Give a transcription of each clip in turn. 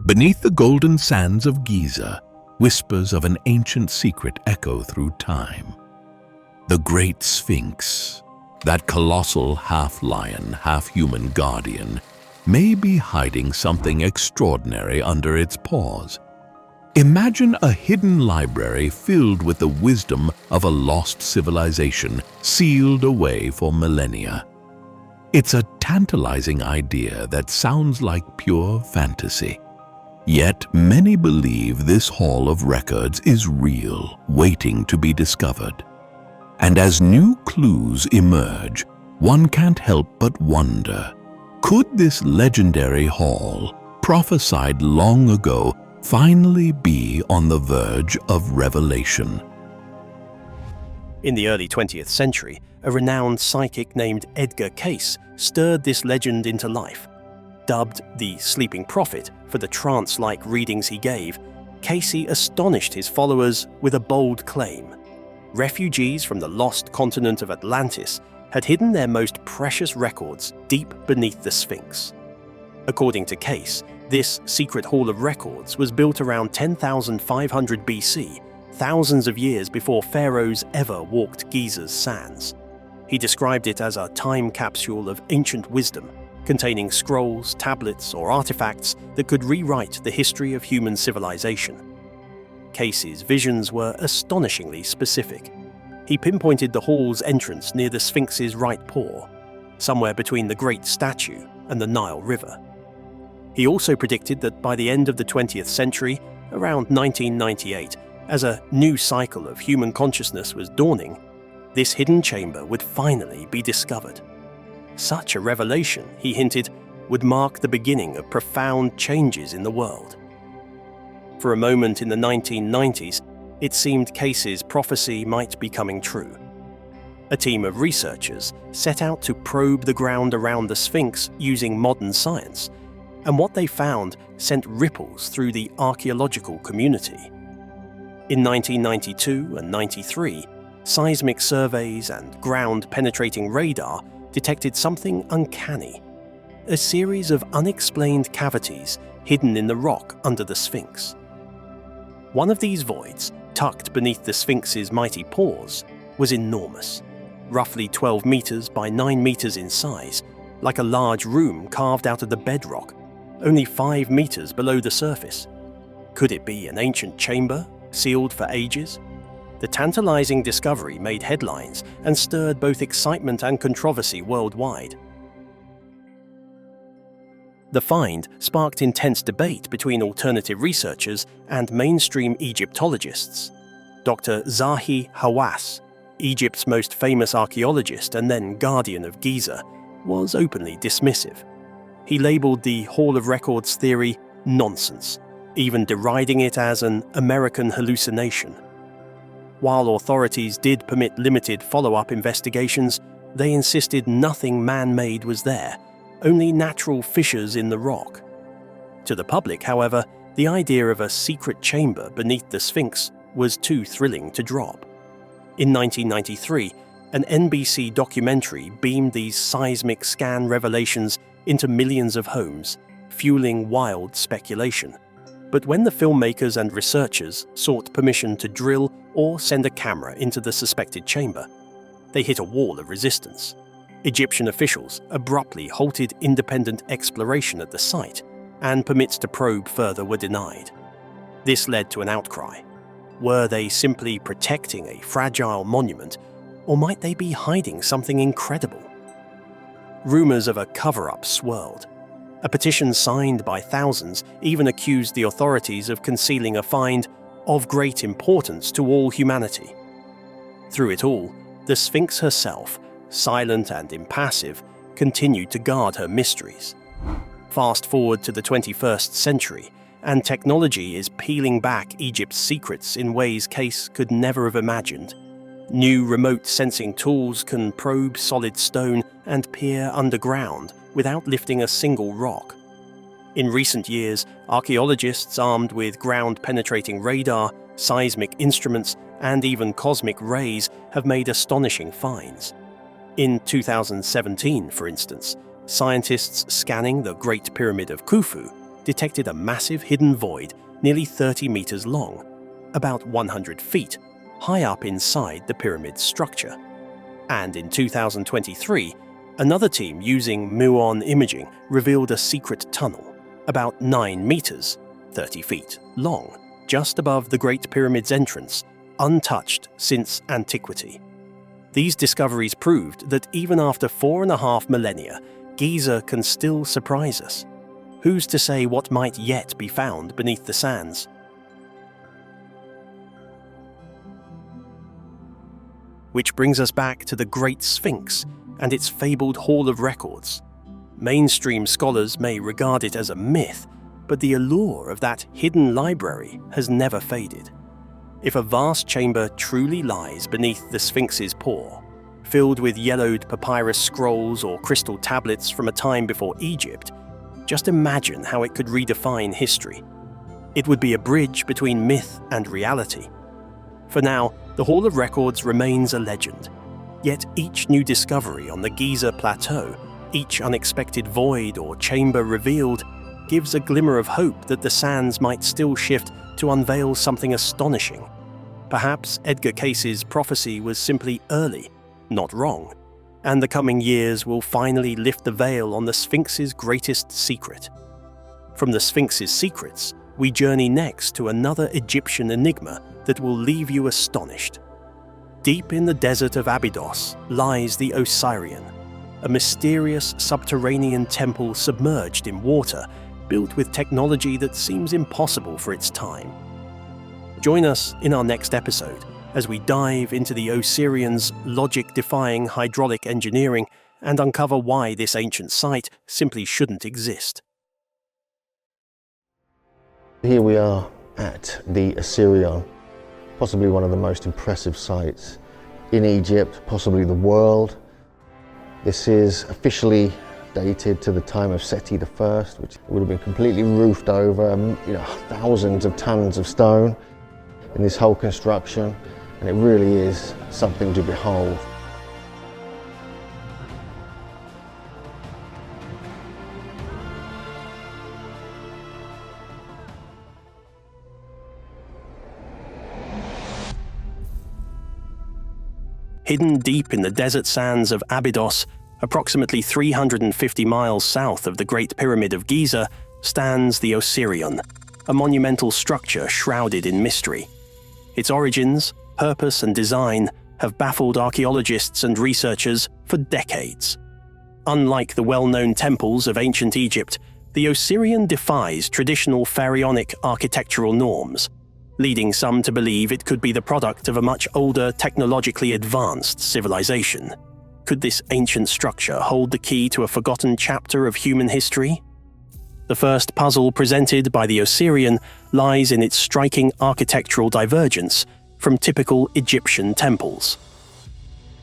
Beneath the golden sands of Giza, whispers of an ancient secret echo through time. The Great Sphinx, that colossal half-lion, half-human guardian, may be hiding something extraordinary under its paws. Imagine a hidden library filled with the wisdom of a lost civilization sealed away for millennia. It's a tantalizing idea that sounds like pure fantasy. Yet many believe this hall of records is real, waiting to be discovered. And as new clues emerge, one can't help but wonder, could this legendary hall, prophesied long ago, finally be on the verge of revelation? In the early 20th century, a renowned psychic named Edgar Cayce stirred this legend into life. Dubbed the Sleeping Prophet for the trance-like readings he gave, Cayce astonished his followers with a bold claim. Refugees from the lost continent of Atlantis had hidden their most precious records deep beneath the Sphinx. According to Cayce, this secret hall of records was built around 10,500 BC, thousands of years before pharaohs ever walked Giza's sands. He described it as a time capsule of ancient wisdom, containing scrolls, tablets, or artifacts that could rewrite the history of human civilization. Cayce's visions were astonishingly specific. He pinpointed the hall's entrance near the Sphinx's right paw, somewhere between the Great Statue and the Nile River. He also predicted that by the end of the 20th century, around 1998, as a new cycle of human consciousness was dawning, this hidden chamber would finally be discovered. Such a revelation, he hinted, would mark the beginning of profound changes in the world. For a moment in the 1990s, it seemed Cayce's prophecy might be coming true. A team of researchers set out to probe the ground around the Sphinx using modern science, and what they found sent ripples through the archaeological community. In 1992 and 93, seismic surveys and ground-penetrating radar detected something uncanny, a series of unexplained cavities hidden in the rock under the Sphinx. One of these voids, tucked beneath the Sphinx's mighty paws, was enormous, roughly 12 meters by 9 meters in size, like a large room carved out of the bedrock, only 5 meters below the surface. Could it be an ancient chamber, sealed for ages? The tantalizing discovery made headlines and stirred both excitement and controversy worldwide. The find sparked intense debate between alternative researchers and mainstream Egyptologists. Dr. Zahi Hawass, Egypt's most famous archaeologist and then guardian of Giza, was openly dismissive. He labeled the Hall of Records theory nonsense, even deriding it as an American hallucination. While authorities did permit limited follow-up investigations, they insisted nothing man-made was there, only natural fissures in the rock. To the public, however, the idea of a secret chamber beneath the Sphinx was too thrilling to drop. In 1993, an NBC documentary beamed these seismic scan revelations into millions of homes, fueling wild speculation. But when the filmmakers and researchers sought permission to drill or send a camera into the suspected chamber, they hit a wall of resistance. Egyptian officials abruptly halted independent exploration at the site, and permits to probe further were denied. This led to an outcry. Were they simply protecting a fragile monument, or might they be hiding something incredible? Rumors of a cover-up swirled. A petition signed by thousands even accused the authorities of concealing a find of great importance to all humanity. Through it all, the Sphinx herself, silent and impassive, continued to guard her mysteries. Fast forward to the 21st century, and technology is peeling back Egypt's secrets in ways Cayce could never have imagined. New remote sensing tools can probe solid stone and peer underground without lifting a single rock. In recent years, archaeologists armed with ground-penetrating radar, seismic instruments, and even cosmic rays have made astonishing finds. In 2017, for instance, scientists scanning the Great Pyramid of Khufu detected a massive hidden void nearly 30 meters long, about 100 feet, high up inside the pyramid's structure. And in 2023, another team using muon imaging revealed a secret tunnel, about 9 meters, 30 feet long, just above the Great Pyramid's entrance, untouched since antiquity. These discoveries proved that even after 4.5 millennia, Giza can still surprise us. Who's to say what might yet be found beneath the sands? Which brings us back to the Great Sphinx and its fabled Hall of Records. Mainstream scholars may regard it as a myth, but the allure of that hidden library has never faded. If a vast chamber truly lies beneath the Sphinx's paw, filled with yellowed papyrus scrolls or crystal tablets from a time before Egypt, just imagine how it could redefine history. It would be a bridge between myth and reality. For now, the Hall of Records remains a legend. Yet each new discovery on the Giza Plateau, each unexpected void or chamber revealed, gives a glimmer of hope that the sands might still shift to unveil something astonishing. Perhaps Edgar Cayce's prophecy was simply early, not wrong, and the coming years will finally lift the veil on the Sphinx's greatest secret. From the Sphinx's secrets, we journey next to another Egyptian enigma that will leave you astonished. Deep in the desert of Abydos lies the Osirion, a mysterious subterranean temple submerged in water, built with technology that seems impossible for its time. Join us in our next episode as we dive into the Osirion's logic-defying hydraulic engineering and uncover why this ancient site simply shouldn't exist. Here we are at the Osirion, possibly one of the most impressive sites in Egypt, possibly the world. This is officially dated to the time of Seti I, which would have been completely roofed over, thousands of tons of stone in this whole construction, and it really is something to behold. Hidden deep in the desert sands of Abydos, approximately 350 miles south of the Great Pyramid of Giza, stands the Osirion, a monumental structure shrouded in mystery. Its origins, purpose, and design have baffled archaeologists and researchers for decades. Unlike the well-known temples of ancient Egypt, the Osirion defies traditional pharaonic architectural norms, leading some to believe it could be the product of a much older, technologically advanced civilization. Could this ancient structure hold the key to a forgotten chapter of human history? The first puzzle presented by the Osirion lies in its striking architectural divergence from typical Egyptian temples.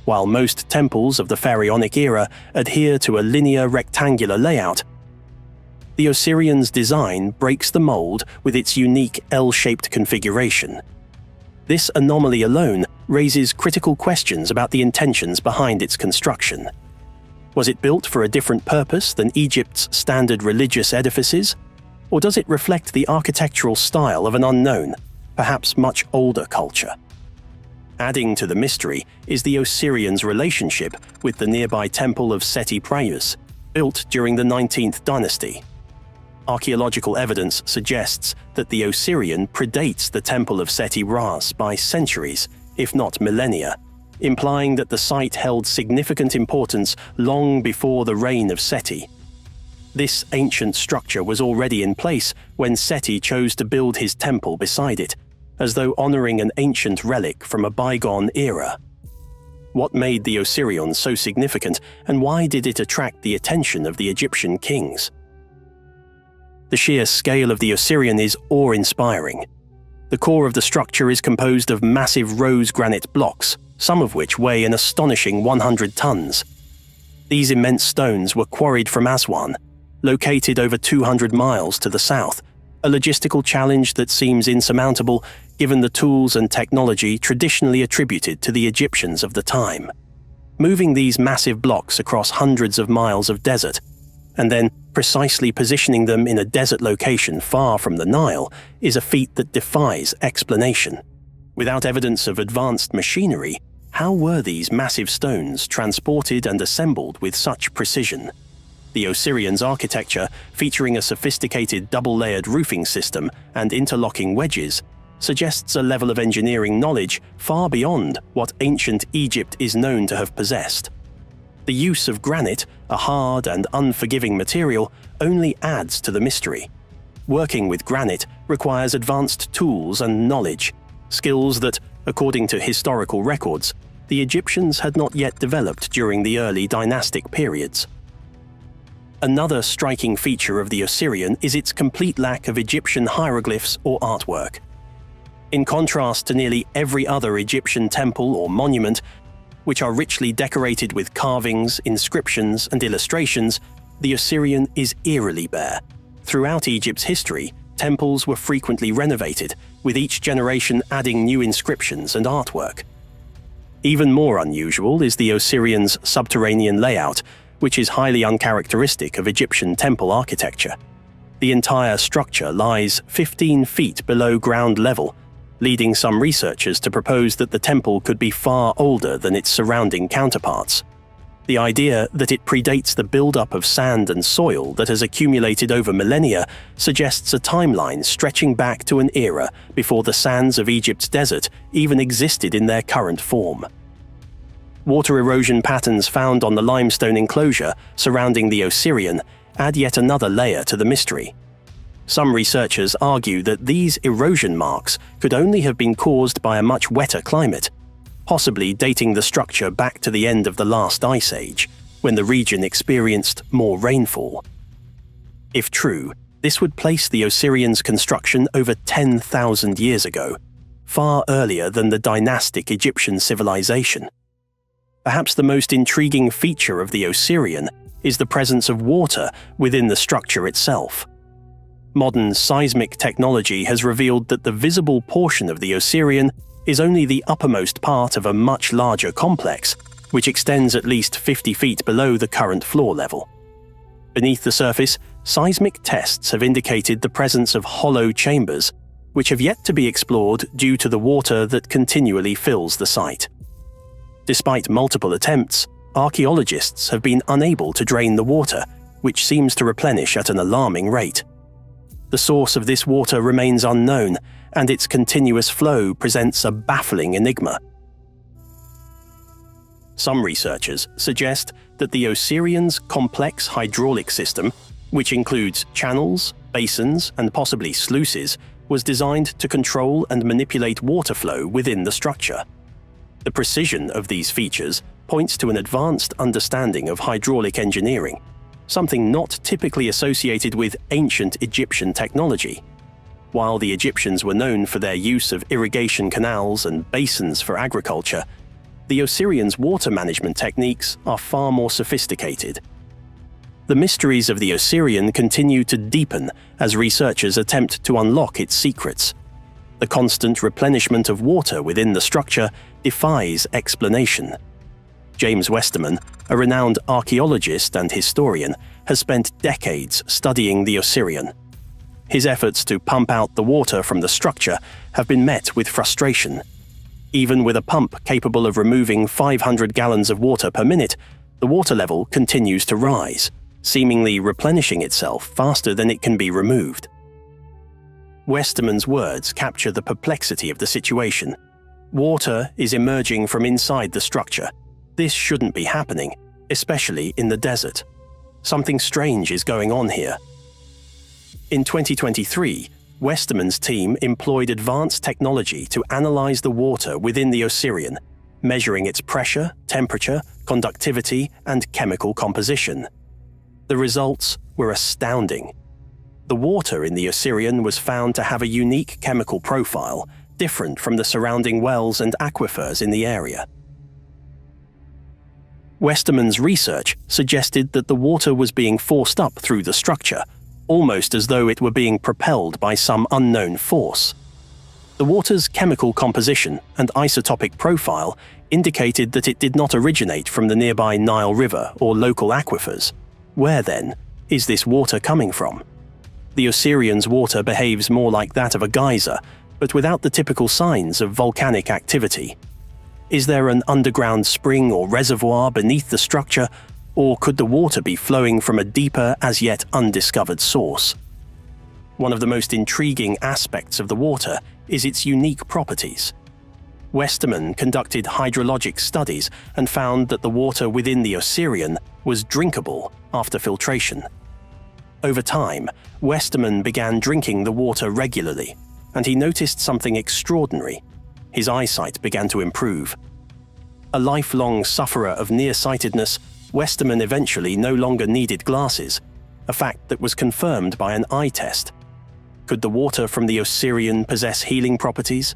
While most temples of the pharaonic era adhere to a linear rectangular layout, the Osirion's design breaks the mold with its unique L-shaped configuration. This anomaly alone raises critical questions about the intentions behind its construction. Was it built for a different purpose than Egypt's standard religious edifices? Or does it reflect the architectural style of an unknown, perhaps much older culture? Adding to the mystery is the Osirion's relationship with the nearby temple of Seti Prayus, built during the 19th dynasty. Archaeological evidence suggests that the Osirion predates the temple of Seti Ras by centuries, if not millennia, implying that the site held significant importance long before the reign of Seti. This ancient structure was already in place when Seti chose to build his temple beside it, as though honoring an ancient relic from a bygone era. What made the Osirion so significant, and why did it attract the attention of the Egyptian kings? The sheer scale of the Osirion is awe-inspiring. The core of the structure is composed of massive rose granite blocks, some of which weigh an astonishing 100 tons. These immense stones were quarried from Aswan, located over 200 miles to the south, a logistical challenge that seems insurmountable given the tools and technology traditionally attributed to the Egyptians of the time. Moving these massive blocks across hundreds of miles of desert, and then precisely positioning them in a desert location far from the Nile is a feat that defies explanation. Without evidence of advanced machinery, how were these massive stones transported and assembled with such precision? The Osirion's architecture, featuring a sophisticated double-layered roofing system and interlocking wedges, suggests a level of engineering knowledge far beyond what ancient Egypt is known to have possessed. The use of granite, a hard and unforgiving material, only adds to the mystery. Working with granite requires advanced tools and knowledge, skills that, according to historical records, the Egyptians had not yet developed during the early dynastic periods. Another striking feature of the Osirion is its complete lack of Egyptian hieroglyphs or artwork. In contrast to nearly every other Egyptian temple or monument, which are richly decorated with carvings, inscriptions, and illustrations, the Osirion is eerily bare. Throughout Egypt's history, temples were frequently renovated, with each generation adding new inscriptions and artwork. Even more unusual is the Osirion's subterranean layout, which is highly uncharacteristic of Egyptian temple architecture. The entire structure lies 15 feet below ground level, leading some researchers to propose that the temple could be far older than its surrounding counterparts. The idea that it predates the buildup of sand and soil that has accumulated over millennia suggests a timeline stretching back to an era before the sands of Egypt's desert even existed in their current form. Water erosion patterns found on the limestone enclosure surrounding the Osirion add yet another layer to the mystery. Some researchers argue that these erosion marks could only have been caused by a much wetter climate, possibly dating the structure back to the end of the last ice age, when the region experienced more rainfall. If true, this would place the Osirion's construction over 10,000 years ago, far earlier than the dynastic Egyptian civilization. Perhaps the most intriguing feature of the Osirion is the presence of water within the structure itself. Modern seismic technology has revealed that the visible portion of the Osirion is only the uppermost part of a much larger complex, which extends at least 50 feet below the current floor level. Beneath the surface, seismic tests have indicated the presence of hollow chambers, which have yet to be explored due to the water that continually fills the site. Despite multiple attempts, archaeologists have been unable to drain the water, which seems to replenish at an alarming rate. The source of this water remains unknown, and its continuous flow presents a baffling enigma. Some researchers suggest that the Osirion's complex hydraulic system, which includes channels, basins, and possibly sluices, was designed to control and manipulate water flow within the structure. The precision of these features points to an advanced understanding of hydraulic engineering, something not typically associated with ancient Egyptian technology. While the Egyptians were known for their use of irrigation canals and basins for agriculture, the Osirion's water management techniques are far more sophisticated. The mysteries of the Osirion continue to deepen as researchers attempt to unlock its secrets. The constant replenishment of water within the structure defies explanation. James Westerman, a renowned archaeologist and historian, has spent decades studying the Osirion. His efforts to pump out the water from the structure have been met with frustration. Even with a pump capable of removing 500 gallons of water per minute, the water level continues to rise, seemingly replenishing itself faster than it can be removed. Westerman's words capture the perplexity of the situation. Water is emerging from inside the structure. This shouldn't be happening, especially in the desert. Something strange is going on here. In 2023, Westerman's team employed advanced technology to analyze the water within the Osirion, measuring its pressure, temperature, conductivity, and chemical composition. The results were astounding. The water in the Osirion was found to have a unique chemical profile, different from the surrounding wells and aquifers in the area. Westerman's research suggested that the water was being forced up through the structure, almost as though it were being propelled by some unknown force. The water's chemical composition and isotopic profile indicated that it did not originate from the nearby Nile River or local aquifers. Where then is this water coming from? The Osirion's water behaves more like that of a geyser, but without the typical signs of volcanic activity. Is there an underground spring or reservoir beneath the structure, or could the water be flowing from a deeper, as yet undiscovered source? One of the most intriguing aspects of the water is its unique properties. Westermann conducted hydrologic studies and found that the water within the Osirion was drinkable after filtration. Over time, Westermann began drinking the water regularly, and he noticed something extraordinary. His eyesight began to improve. A lifelong sufferer of nearsightedness, Westermann eventually no longer needed glasses, a fact that was confirmed by an eye test. Could the water from the Osirion possess healing properties?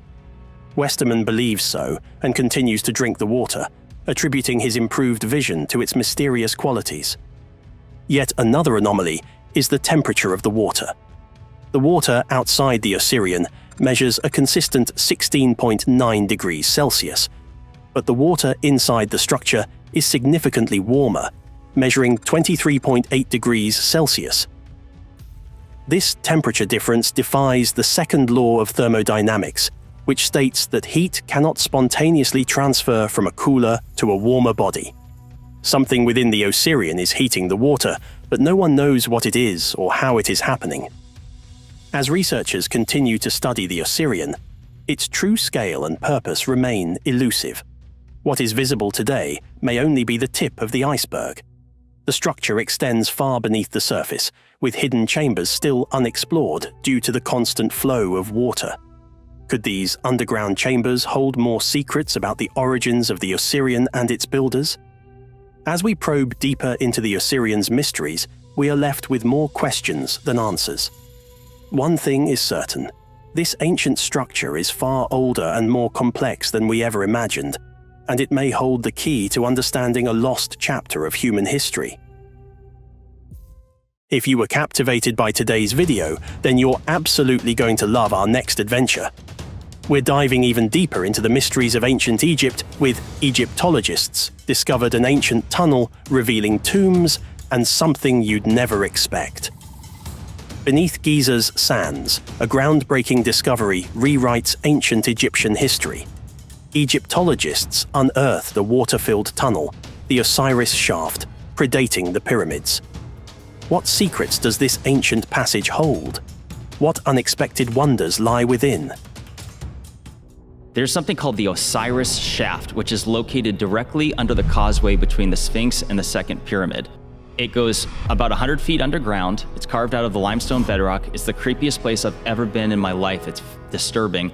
Westermann believes so and continues to drink the water, attributing his improved vision to its mysterious qualities. Yet another anomaly is the temperature of the water. The water outside the Osirion measures a consistent 16.9 degrees Celsius, but the water inside the structure is significantly warmer, measuring 23.8 degrees Celsius. This temperature difference defies the second law of thermodynamics, which states that heat cannot spontaneously transfer from a cooler to a warmer body. Something within the Osirion is heating the water, but no one knows what it is or how it is happening. As researchers continue to study the Osirion, its true scale and purpose remain elusive. What is visible today may only be the tip of the iceberg. The structure extends far beneath the surface, with hidden chambers still unexplored due to the constant flow of water. Could these underground chambers hold more secrets about the origins of the Osirion and its builders? As we probe deeper into the Osirion's mysteries, we are left with more questions than answers. One thing is certain: this ancient structure is far older and more complex than we ever imagined, and it may hold the key to understanding a lost chapter of human history. If you were captivated by today's video, then you're absolutely going to love our next adventure. We're diving even deeper into the mysteries of ancient Egypt, with Egyptologists discovered an ancient tunnel revealing tombs and something you'd never expect. Beneath Giza's sands, a groundbreaking discovery rewrites ancient Egyptian history. Egyptologists unearthed a water-filled tunnel, the Osiris Shaft, predating the pyramids. What secrets does this ancient passage hold? What unexpected wonders lie within? There's something called the Osiris Shaft, which is located directly under the causeway between the Sphinx and the second pyramid. It goes about 100 feet underground. It's carved out of the limestone bedrock. It's the creepiest place I've ever been in my life. It's disturbing.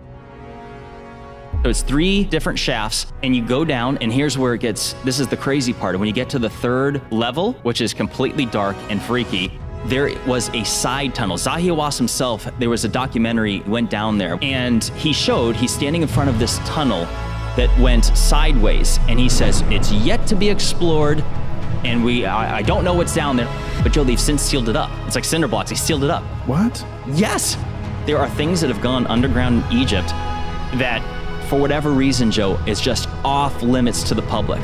So it's 3 different shafts, and you go down, and here's where it gets, this is the crazy part. When you get to the 3rd level, which is completely dark and freaky, there was a side tunnel. Zahi Hawass himself, there was a documentary, went down there, and he's standing in front of this tunnel that went sideways, and he says, it's yet to be explored, and I don't know what's down there, but Joe, they've since sealed it up. It's like cinder blocks, they sealed it up. What? Yes! There are things that have gone underground in Egypt that, for whatever reason, Joe, is just off limits to the public.